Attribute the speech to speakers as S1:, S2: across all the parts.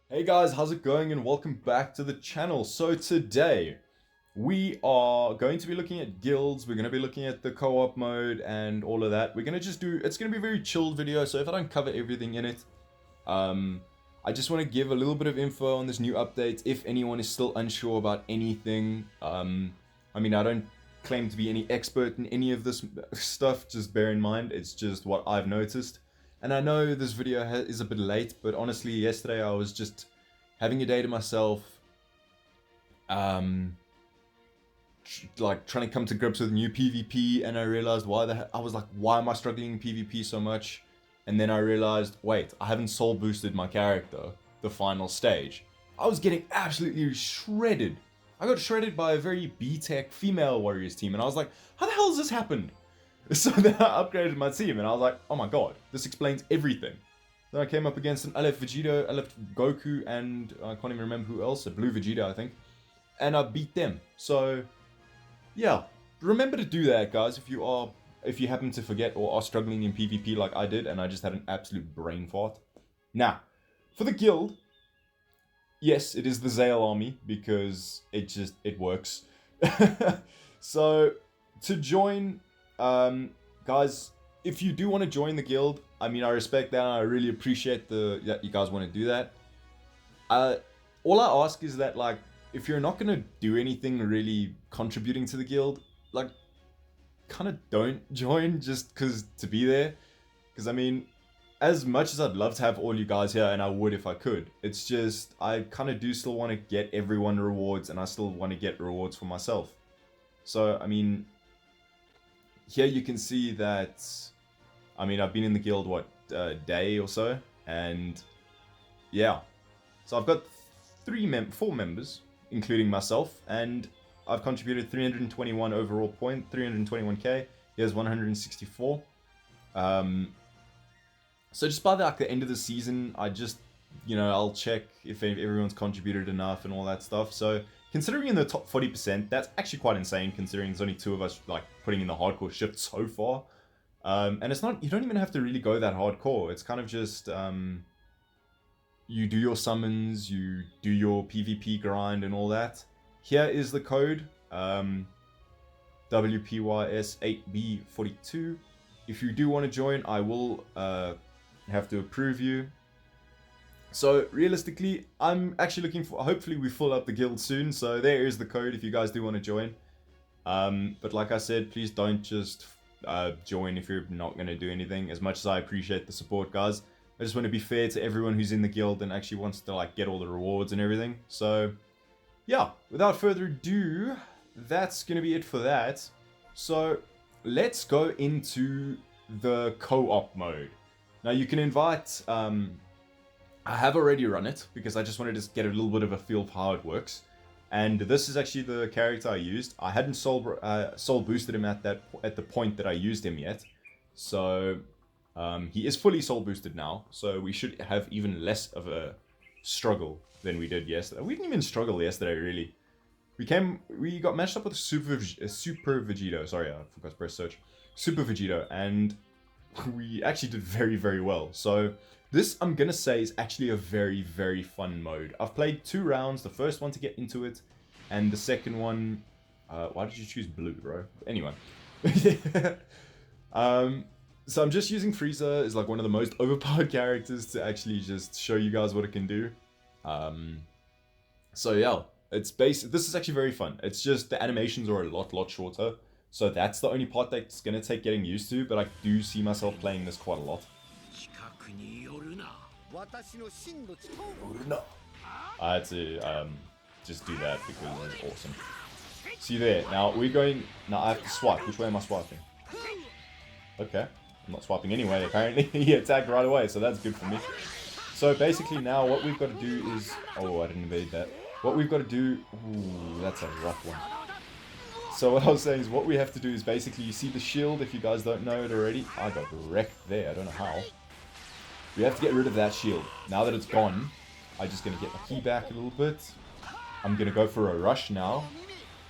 S1: Hey guys, how's it going and welcome back to the channel. So today we are going to be looking at guilds, we're going to be looking at the co-op mode and all of that. We're going to just do, it's going to be a very chilled video, so if I don't cover everything in it, I just want to give a little bit of info on this new update if anyone is still unsure about anything. I mean, I don't claim to be any expert in any of this stuff, just bear in mind, it's just what I've noticed. And I know this video is a bit late, but honestly, yesterday I was just having a day to myself, like trying to come to grips with new PvP, and I realized I was like, why am I struggling in PvP so much? And then I realized, wait, I haven't soul boosted my character, the final stage. I was getting absolutely shredded. I got shredded by a very B-Tech female warriors team, and I was like, how the hell has this happened? So then I upgraded my team, and I was like, oh my god, this explains everything. Then I came up against an LF Vegeta, LF Goku, and I can't even remember who else, a Blue Vegeta, I think. And I beat them. So, yeah. Remember to do that, guys, if you happen to forget or are struggling in PvP like I did, and I just had an absolute brain fart. Now, for the guild, yes, it is the Zale army, because it works. So, to join, guys, if you do want to join the guild, I mean, I respect that. I really appreciate that you guys want to do that. All I ask is that, like, if you're not gonna do anything really contributing to the guild, like, kind of don't join just to be there. Because I mean, as much as I'd love to have all you guys here, and I would if I could, it's just I kind of do still want to get everyone rewards, and I still want to get rewards for myself. So I mean, here you can see that, I mean, I've been in the guild, what, a day or so, and yeah. So I've got 4 members, including myself, and I've contributed 321 overall point, 321k, here's 164. So just by the end of the season, I just, I'll check if everyone's contributed enough and all that stuff. So considering in the top 40%, that's actually quite insane, considering there's only 2 of us like putting in the hardcore shift so far. And it's not, you don't even have to really go that hardcore. It's kind of just, you do your summons, you do your PvP grind and all that. Here is the code, WPYS8B42. If you do want to join, I will have to approve you. So realistically, I'm actually looking for, hopefully we fill up the guild soon, so there is the code if you guys do want to join. But like I said, please don't just join if you're not going to do anything. As much as I appreciate the support, guys, I just want to be fair to everyone who's in the guild and actually wants to like get all the rewards and everything. So yeah, without further ado, that's going to be it for that. So let's go into the co-op mode. Now you can invite, I have already run it because I just wanted to get a little bit of a feel for how it works. And this is actually the character I used. I hadn't soul boosted him at the point that I used him yet. So he is fully soul boosted now. So we should have even less of a struggle than we did yesterday. We didn't even struggle yesterday, really. We got matched up with a Super Vegito. Sorry, I forgot to press search. Super Vegito, and we actually did very, very well. So this, I'm gonna say, is actually a very, very fun mode. I've played 2 rounds, the first one to get into it, and the second one, why did you choose blue, bro? Anyway. So I'm just using Frieza as like one of the most overpowered characters to actually just show you guys what it can do. So yeah, this is actually very fun. It's just the animations are a lot shorter. So that's the only part that's gonna take getting used to, but I do see myself playing this quite a lot. I had to just do that because it's awesome. See there, now we're going, now I have to swipe. Which way am I swiping? Okay, I'm not swiping anyway apparently. He attacked right away, so that's good for me. So basically now what we've got to do is, oh, I didn't evade that. What we've got to do, ooh, that's a rough one. So what I was saying is what we have to do is basically, you see the shield, if you guys don't know it already. I got wrecked there, I don't know how. We have to get rid of that shield. Now that it's gone, I'm just going to get my key back a little bit. I'm going to go for a rush now.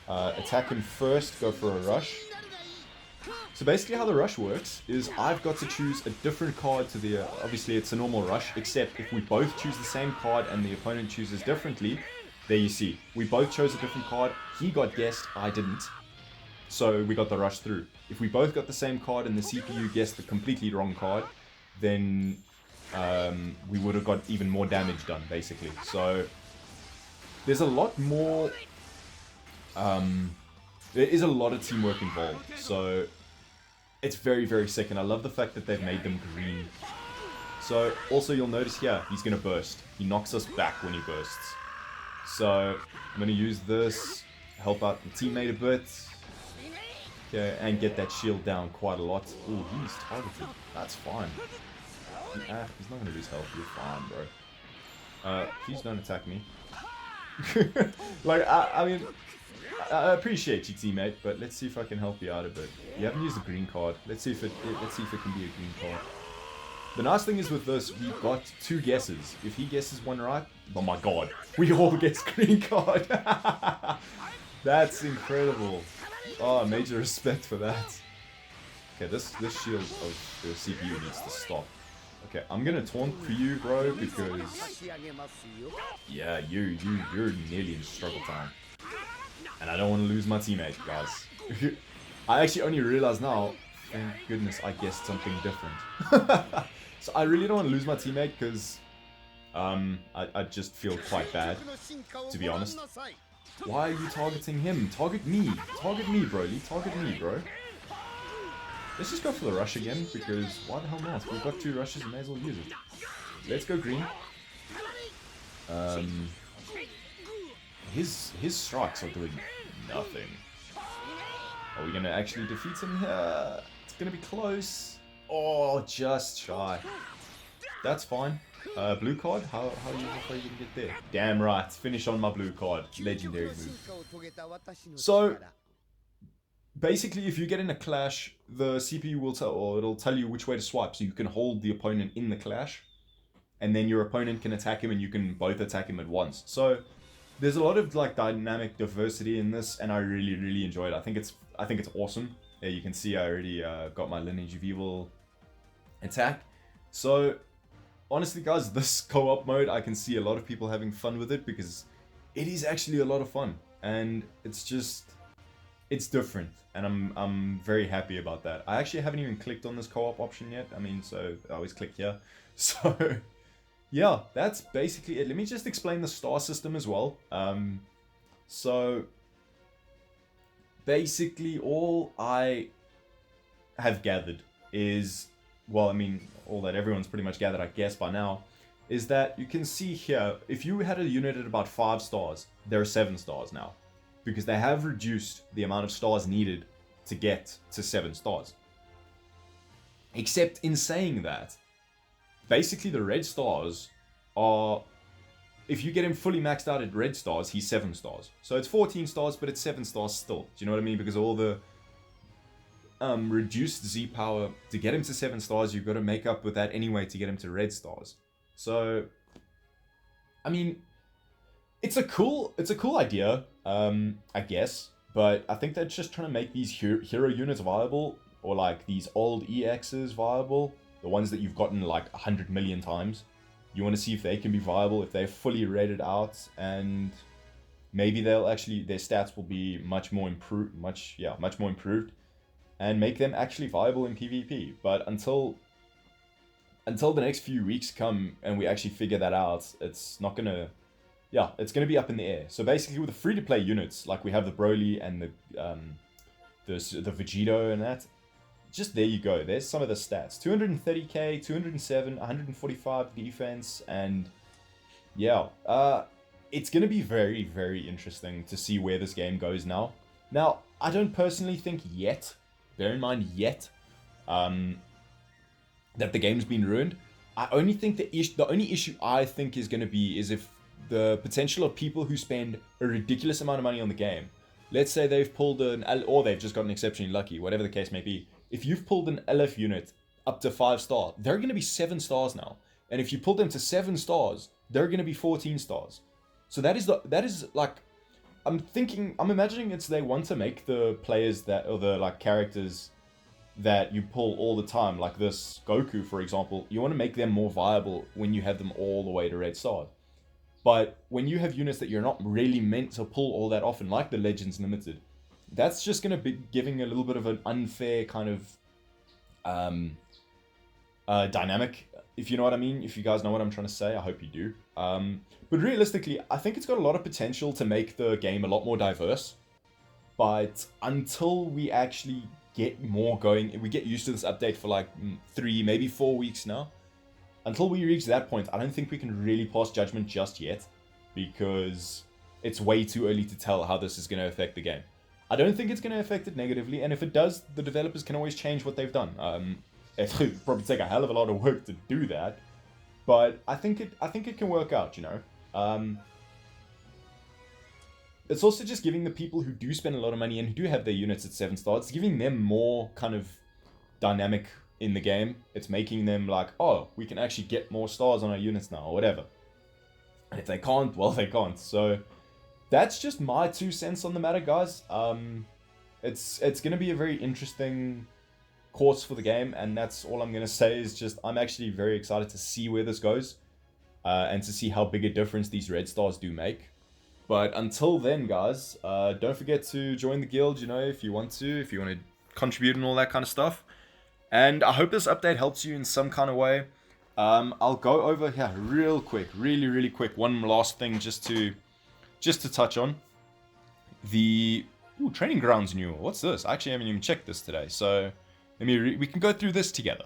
S1: Attack him first, go for a rush. So basically how the rush works is I've got to choose a different card to the... obviously it's a normal rush, except if we both choose the same card and the opponent chooses differently, there you see. We both chose a different card. He got guessed, I didn't. So we got the rush through. If we both got the same card and the CPU guessed the completely wrong card, then we would have got even more damage done, basically. So there's a lot more... there is a lot of teamwork involved. So it's very, very sick, and I love the fact that they've made them green. So, also you'll notice here, he's going to burst. He knocks us back when he bursts. So, I'm going to use this, help out the teammate a bit. Okay, and get that shield down quite a lot. Ooh, he's targeted. That's fine. He's not going to lose health. You're fine, bro. Please don't attack me. Like, I mean... I appreciate you, teammate, but let's see if I can help you out a bit. You haven't used the green card. Let's see if it can be a green card. The nice thing is with this, we've got 2 guesses. If he guesses one right, oh my god, we all guess green card. That's incredible. Oh, major respect for that. Okay, this shield of the CPU needs to stop. Okay, I'm gonna taunt for you, bro, because yeah, you're nearly in struggle time. And I don't want to lose my teammate, guys. I actually only realized now, thank goodness I guessed something different. So I really don't want to lose my teammate because I just feel quite bad, to be honest. Why are you targeting him? Target me. Target me, Broly. Target me, bro. Let's just go for the rush again, because why the hell not? We've got 2 rushes, we may as well use it. Let's go green. His strikes are doing nothing. Are we gonna actually defeat him here? It's gonna be close. Oh, just shy. That's fine. Blue card? How are you gonna get there? Damn right. Finish on my blue card. Legendary move. So, basically, if you get in a clash, the CPU will tell, or it'll tell you which way to swipe, so you can hold the opponent in the clash, and then your opponent can attack him, and you can both attack him at once. So, there's a lot of like dynamic diversity in this, and I really, really enjoy it. I think it's awesome. Yeah, you can see I already got my Lineage of Evil attack. So, honestly, guys, this co-op mode, I can see a lot of people having fun with it because it is actually a lot of fun, and it's different, and I'm very happy about that. I actually haven't even clicked on this co-op option yet. I mean, so I always click here. So. Yeah, that's basically it. Let me just explain the star system as well. So, basically all I have gathered is, well, I mean, all that everyone's pretty much gathered, I guess, by now, is that you can see here, if you had a unit at about 5 stars, there are 7 stars now. Because they have reduced the amount of stars needed to get to 7 stars. Except in saying that, basically, the red stars are... If you get him fully maxed out at red stars, he's 7 stars. So it's 14 stars, but it's 7 stars still. Do you know what I mean? Because all the reduced Z power, to get him to 7 stars, you've got to make up with that anyway to get him to red stars. So, I mean, it's a cool idea, I guess. But I think they're just trying to make these hero units viable, or like these old EXs viable. The ones that you've gotten like 100 million times. You want to see if they can be viable, if they're fully rated out, and maybe they'll actually, their stats will be much more improved, much more improved, and make them actually viable in PvP. But until the next few weeks come and we actually figure that out, it's not gonna, it's gonna be up in the air. So basically, with the free-to-play units, like we have the Broly and the Vegito and that. Just there you go. There's some of the stats. 230k, 207, 145 defense, and yeah, it's going to be very, very interesting to see where this game goes now. Now, I don't personally think yet, bear in mind yet, that the game's been ruined. I only think the only issue I think is going to be is if the potential of people who spend a ridiculous amount of money on the game, let's say they've pulled or they've just gotten exceptionally lucky, whatever the case may be. If you've pulled an LF unit up to 5 stars, they're going to be 7 stars now. And if you pull them to 7 stars, they're going to be 14 stars. So that is like, I'm imagining it's they want to make the players or the like characters that you pull all the time, like this Goku, for example, you want to make them more viable when you have them all the way to red stars. But when you have units that you're not really meant to pull all that often, like the Legends Limited, that's just going to be giving a little bit of an unfair kind of dynamic, if you know what I mean. If you guys know what I'm trying to say, I hope you do. But realistically, I think it's got a lot of potential to make the game a lot more diverse. But until we actually get more going, we get used to this update for like 3, maybe 4 weeks now. Until we reach that point, I don't think we can really pass judgment just yet, because it's way too early to tell how this is going to affect the game. I don't think it's going to affect it negatively, and if it does, the developers can always change what they've done. It would probably take a hell of a lot of work to do that, but I think it can work out, you know. It's also just giving the people who do spend a lot of money and who do have their units at 7 stars, it's giving them more kind of dynamic in the game. It's making them like, oh, we can actually get more stars on our units now, or whatever. And if they can't, well, they can't. So that's just my 2 cents on the matter, guys. It's going to be a very interesting course for the game, and that's all I'm going to say. Is just I'm actually very excited to see where this goes, and to see how big a difference these red stars do make. But until then, guys, don't forget to join the guild, you know, if you want to contribute and all that kind of stuff. And I hope this update helps you in some kind of way. I'll go over here real quick, really quick. One last thing just to touch on. The training grounds new. What's this? I actually haven't even checked this today. So we can go through this together.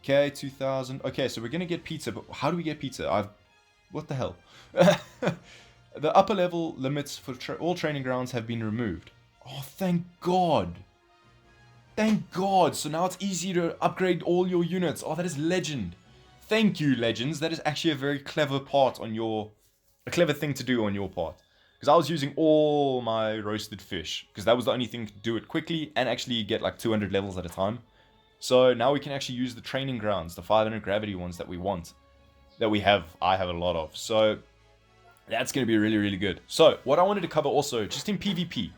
S1: Okay, 2000. Okay, so we're gonna get pizza, but how do we get pizza? What the hell? The upper level limits for all training grounds have been removed. Oh, thank God. Thank God. So now it's easy to upgrade all your units. Oh, that is legend. Thank you, Legends. That is actually a very clever a clever thing to do on your part. Because I was using all my roasted fish, because that was the only thing to do it quickly and actually get like 200 levels at a time. So now we can actually use the training grounds, the 500 gravity ones that we want. That I have a lot of. So that's going to be really good. So what I wanted to cover also, just in PvP.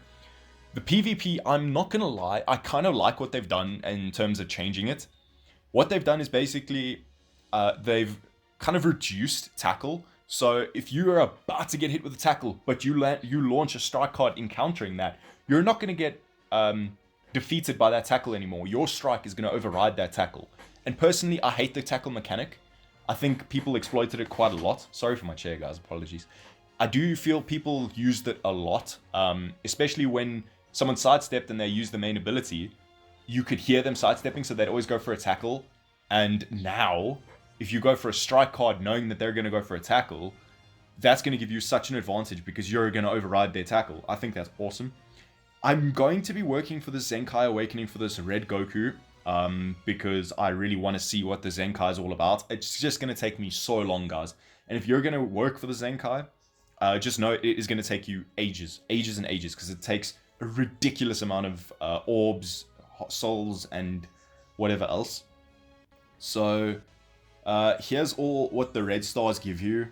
S1: The PvP, I'm not going to lie, I kind of like what they've done in terms of changing it. What they've done is basically, they've kind of reduced tackle. So if you are about to get hit with a tackle, but you launch a strike card encountering that, you're not going to get defeated by that tackle anymore. Your strike is going to override that tackle. And personally, I hate the tackle mechanic. I think people exploited it quite a lot. Sorry for my chair, guys. Apologies. I do feel people used it a lot, especially when someone sidestepped and they used the main ability. You could hear them sidestepping, so they'd always go for a tackle. And now, if you go for a strike card knowing that they're going to go for a tackle, that's going to give you such an advantage because you're going to override their tackle. I think that's awesome. I'm going to be working for the Zenkai Awakening for this Red Goku, because I really want to see what the Zenkai is all about. It's just going to take me so long, guys. And if you're going to work for the Zenkai, just know it is going to take you ages and ages, because it takes a ridiculous amount of orbs, souls, and whatever else. So here's all what the red stars give you.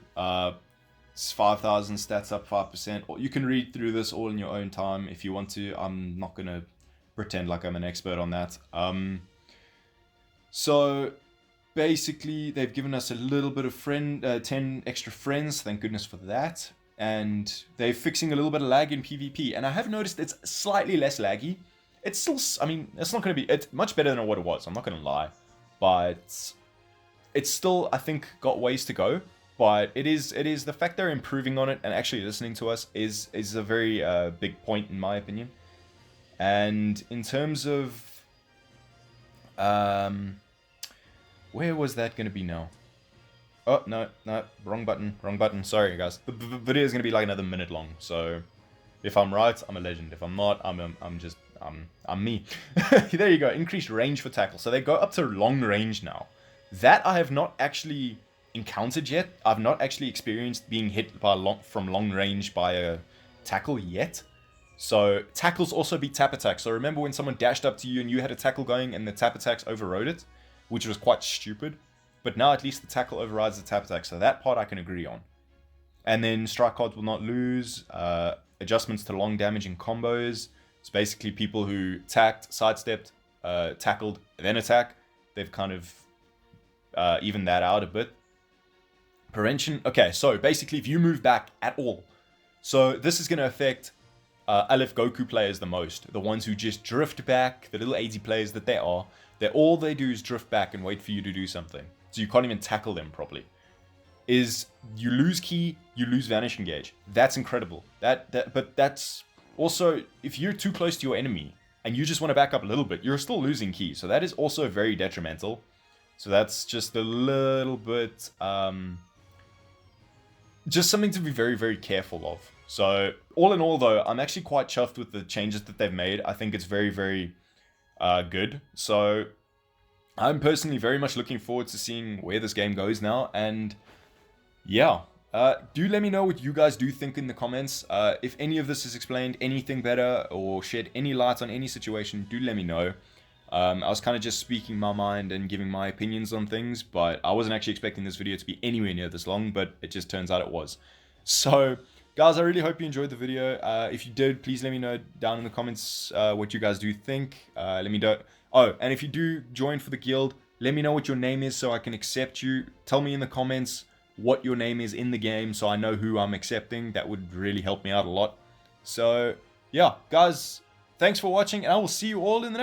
S1: It's 5,000 stats up 5%. You can read through this all in your own time if you want to. I'm not going to pretend like I'm an expert on that. So basically they've given us a little bit of 10 extra friends. Thank goodness for that. And they're fixing a little bit of lag in PvP. And I have noticed it's slightly less laggy. It's still, I mean, it's not going to be, it's much better than what it was. I'm not going to lie. But it's still, I think, got ways to go. But it is the fact they're improving on it and actually listening to us is a very big point in my opinion. And in terms of, where was that going to be now? Oh, no, wrong button. Sorry, guys. The video is going to be like another minute long. So if I'm right, I'm a legend. If I'm not, I'm me. There you go. Increased range for tackle. So they go up to long range now. That I have not actually encountered yet. I've not actually experienced being hit by from long range by a tackle yet. So tackles also beat tap attacks. So remember when someone dashed up to you and you had a tackle going and the tap attacks overrode it, which was quite stupid. But now at least the tackle overrides the tap attack. So that part I can agree on. And then strike cards will not lose. Adjustments to long damage and combos. It's basically people who attacked, sidestepped, tackled, then attack. They've kind of evened that out a bit. Prevention. Okay, so basically if you move back at all, so this is going to affect Aleph Goku players the most. The ones who just drift back, the little AZ players that they are, all they do is drift back and wait for you to do something. So you can't even tackle them properly. Is you lose ki, you lose vanish engage. That's incredible. But that's also, if you're too close to your enemy and you just want to back up a little bit, you're still losing ki. So that is also very detrimental. So that's just a little bit, just something to be very, very careful of. So all in all, though, I'm actually quite chuffed with the changes that they've made. I think it's very, very good. So I'm personally very much looking forward to seeing where this game goes now. And yeah, do let me know what you guys do think in the comments. If any of this is explained anything better or shed any light on any situation, do let me know. I was kind of just speaking my mind and giving my opinions on things, but I wasn't actually expecting this video to be anywhere near this long, but it just turns out it was. So, guys, I really hope you enjoyed the video. If you did, please let me know down in the comments what you guys do think. Let me know. Oh, and if you do join for the guild, let me know what your name is so I can accept you. Tell me in the comments what your name is in the game so I know who I'm accepting. That would really help me out a lot. So, yeah, guys, thanks for watching, and I will see you all in the next